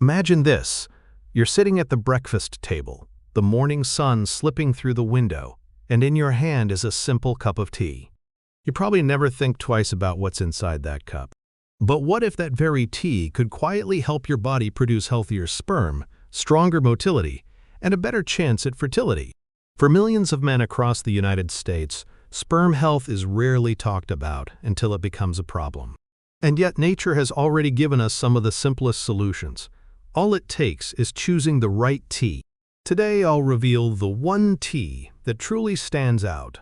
Imagine this. You're sitting at the breakfast table, the morning sun slipping through the window, and in your hand is a simple cup of tea. You probably never think twice about what's inside that cup. But what if that very tea could quietly help your body produce healthier sperm, stronger motility, and a better chance at fertility? For millions of men across the United States, sperm health is rarely talked about until it becomes a problem. And yet nature has already given us some of the simplest solutions. All it takes is choosing the right tea. Today I'll reveal the one tea that truly stands out,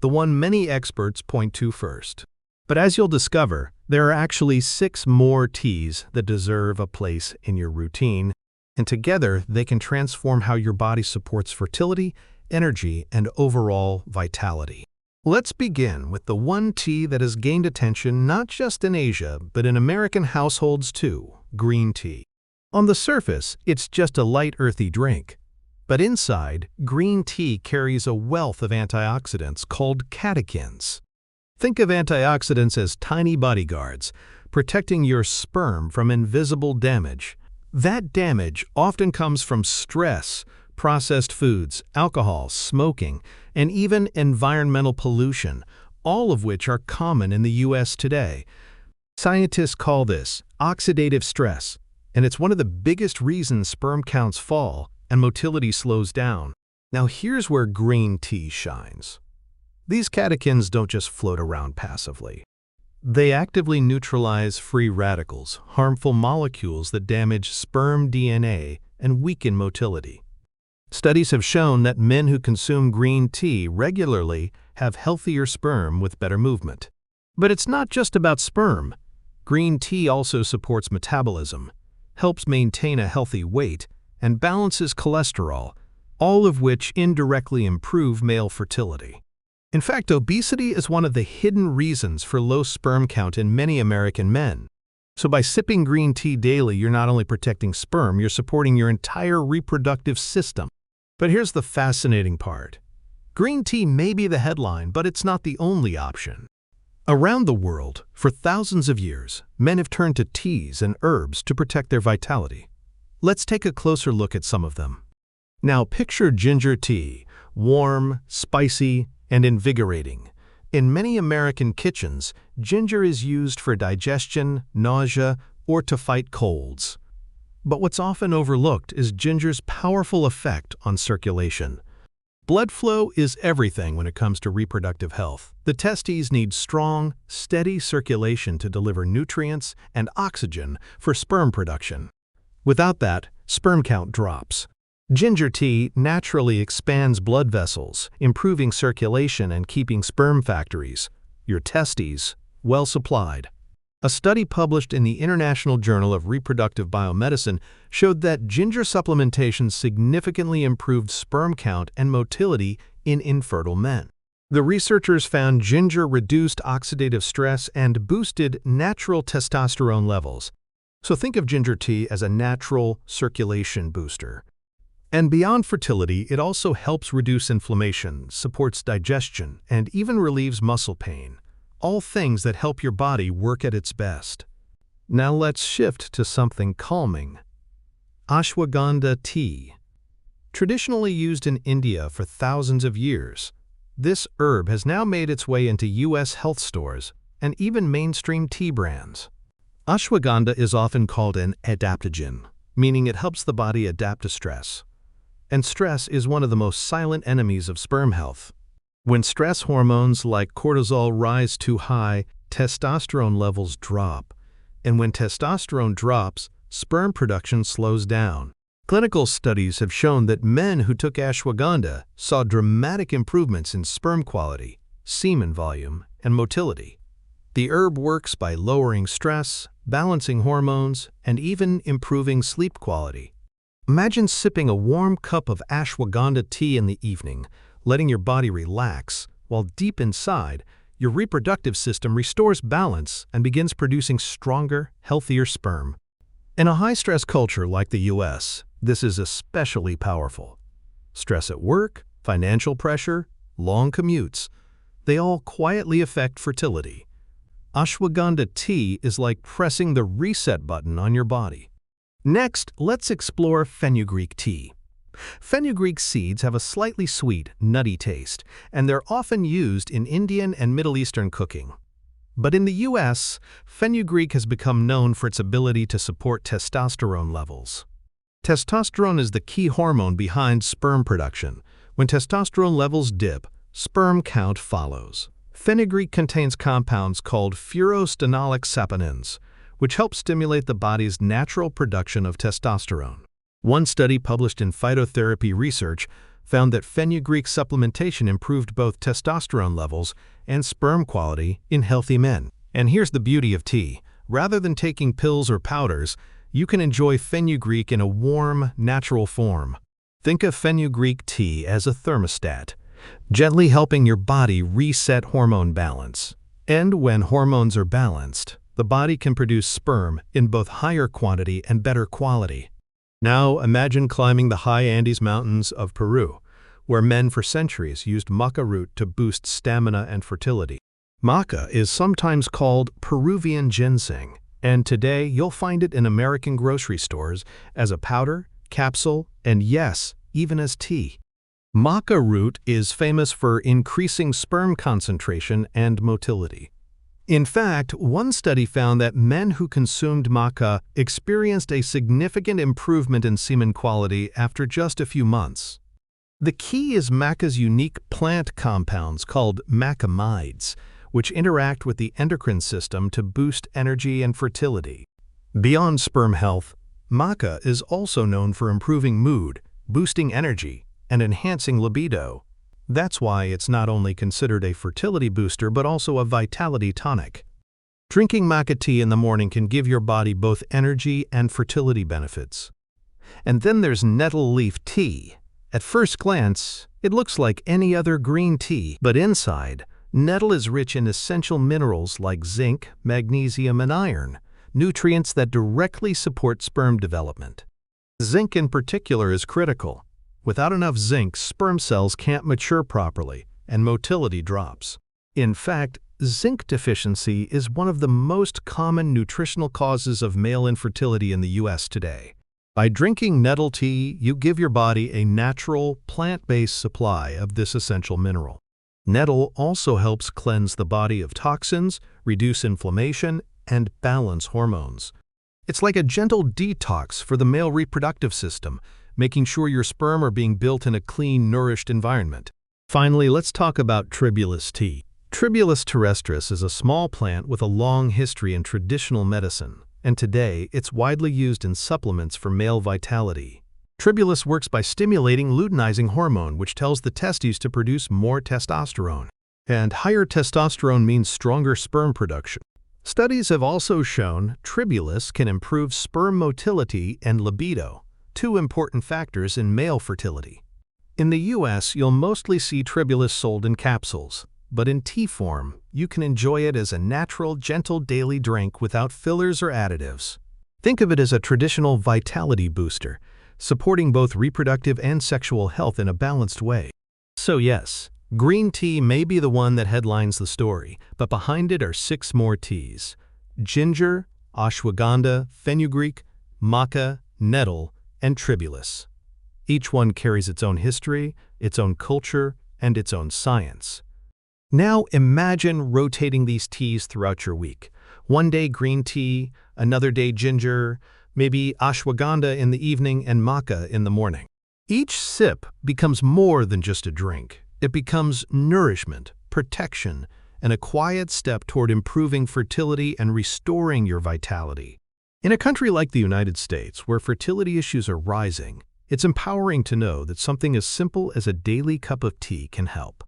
the one many experts point to first. But as you'll discover, there are actually 6 more teas that deserve a place in your routine, and together they can transform how your body supports fertility, energy, and overall vitality. Let's begin with the one tea that has gained attention not just in Asia, but in American households too: green tea. On the surface, it's just a light, earthy drink. But inside, green tea carries a wealth of antioxidants called catechins. Think of antioxidants as tiny bodyguards, protecting your sperm from invisible damage. That damage often comes from stress, processed foods, alcohol, smoking, and even environmental pollution, all of which are common in the U.S. today. Scientists call this oxidative stress, and it's one of the biggest reasons sperm counts fall and motility slows down. Now here's where green tea shines. These catechins don't just float around passively. They actively neutralize free radicals, harmful molecules that damage sperm DNA and weaken motility. Studies have shown that men who consume green tea regularly have healthier sperm with better movement. But it's not just about sperm. Green tea also supports metabolism, helps maintain a healthy weight, and balances cholesterol, all of which indirectly improve male fertility. In fact, obesity is one of the hidden reasons for low sperm count in many American men. So by sipping green tea daily, you're not only protecting sperm, you're supporting your entire reproductive system. But here's the fascinating part. Green tea may be the headline, but it's not the only option. Around the world, for thousands of years, men have turned to teas and herbs to protect their vitality. Let's take a closer look at some of them. Now picture ginger tea, warm, spicy, and invigorating. In many American kitchens, ginger is used for digestion, nausea, or to fight colds. But what's often overlooked is ginger's powerful effect on circulation. Blood flow is everything when it comes to reproductive health. The testes need strong, steady circulation to deliver nutrients and oxygen for sperm production. Without that, sperm count drops. Ginger tea naturally expands blood vessels, improving circulation and keeping sperm factories, your testes, well supplied. A study published in the International Journal of Reproductive Biomedicine showed that ginger supplementation significantly improved sperm count and motility in infertile men. The researchers found ginger reduced oxidative stress and boosted natural testosterone levels. So think of ginger tea as a natural circulation booster. And beyond fertility, it also helps reduce inflammation, supports digestion, and even relieves muscle pain. All things that help your body work at its best. Now let's shift to something calming. Ashwagandha tea. Traditionally used in India for thousands of years, this herb has now made its way into U.S. health stores and even mainstream tea brands. Ashwagandha is often called an adaptogen, meaning it helps the body adapt to stress. And stress is one of the most silent enemies of sperm health. When stress hormones like cortisol rise too high, testosterone levels drop. And when testosterone drops, sperm production slows down. Clinical studies have shown that men who took ashwagandha saw dramatic improvements in sperm quality, semen volume, and motility. The herb works by lowering stress, balancing hormones, and even improving sleep quality. Imagine sipping a warm cup of ashwagandha tea in the evening, letting your body relax, while deep inside, your reproductive system restores balance and begins producing stronger, healthier sperm. In a high-stress culture like the U.S., this is especially powerful. Stress at work, financial pressure, long commutes, they all quietly affect fertility. Ashwagandha tea is like pressing the reset button on your body. Next, let's explore fenugreek tea. Fenugreek seeds have a slightly sweet, nutty taste, and they're often used in Indian and Middle Eastern cooking. But in the US, fenugreek has become known for its ability to support testosterone levels. Testosterone is the key hormone behind sperm production. When testosterone levels dip, sperm count follows. Fenugreek contains compounds called furanolinic saponins, which help stimulate the body's natural production of testosterone. One study published in Phytotherapy Research found that fenugreek supplementation improved both testosterone levels and sperm quality in healthy men. And here's the beauty of tea. Rather than taking pills or powders, you can enjoy fenugreek in a warm, natural form. Think of fenugreek tea as a thermostat, gently helping your body reset hormone balance. And when hormones are balanced, the body can produce sperm in both higher quantity and better quality. Now imagine climbing the high Andes Mountains of Peru, where men for centuries used maca root to boost stamina and fertility. Maca is sometimes called Peruvian ginseng, and today you'll find it in American grocery stores as a powder, capsule, and yes, even as tea. Maca root is famous for increasing sperm concentration and motility. In fact, one study found that men who consumed maca experienced a significant improvement in semen quality after just a few months. The key is maca's unique plant compounds called macamides, which interact with the endocrine system to boost energy and fertility. Beyond sperm health, maca is also known for improving mood, boosting energy, and enhancing libido. That's why it's not only considered a fertility booster but also a vitality tonic. Drinking maca tea in the morning can give your body both energy and fertility benefits. And then there's nettle leaf tea. At first glance, it looks like any other green tea, but inside, nettle is rich in essential minerals like zinc, magnesium, and iron, nutrients that directly support sperm development. Zinc in particular is critical. Without enough zinc, sperm cells can't mature properly, and motility drops. In fact, zinc deficiency is one of the most common nutritional causes of male infertility in the US today. By drinking nettle tea, you give your body a natural, plant-based supply of this essential mineral. Nettle also helps cleanse the body of toxins, reduce inflammation, and balance hormones. It's like a gentle detox for the male reproductive system, making sure your sperm are being built in a clean, nourished environment. Finally, let's talk about tribulus tea. Tribulus terrestris is a small plant with a long history in traditional medicine, and today it's widely used in supplements for male vitality. Tribulus works by stimulating luteinizing hormone, which tells the testes to produce more testosterone. And higher testosterone means stronger sperm production. Studies have also shown tribulus can improve sperm motility and libido, two important factors in male fertility. In the US, you'll mostly see tribulus sold in capsules, but in tea form, you can enjoy it as a natural, gentle daily drink without fillers or additives. Think of it as a traditional vitality booster, supporting both reproductive and sexual health in a balanced way. So yes, green tea may be the one that headlines the story, but behind it are 6 more teas: ginger, ashwagandha, fenugreek, maca, nettle, and tribulus. Each one carries its own history, its own culture, and its own science. Now imagine rotating these teas throughout your week. One day green tea, another day ginger, maybe ashwagandha in the evening and maca in the morning. Each sip becomes more than just a drink. It becomes nourishment, protection, and a quiet step toward improving fertility and restoring your vitality. In a country like the United States, where fertility issues are rising, it's empowering to know that something as simple as a daily cup of tea can help.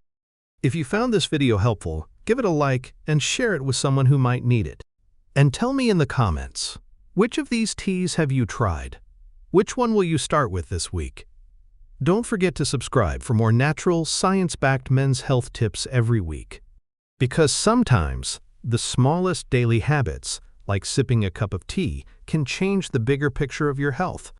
If you found this video helpful, give it a like and share it with someone who might need it. And tell me in the comments, which of these teas have you tried? Which one will you start with this week? Don't forget to subscribe for more natural, science-backed men's health tips every week. Because sometimes, the smallest daily habits, like sipping a cup of tea, can change the bigger picture of your health.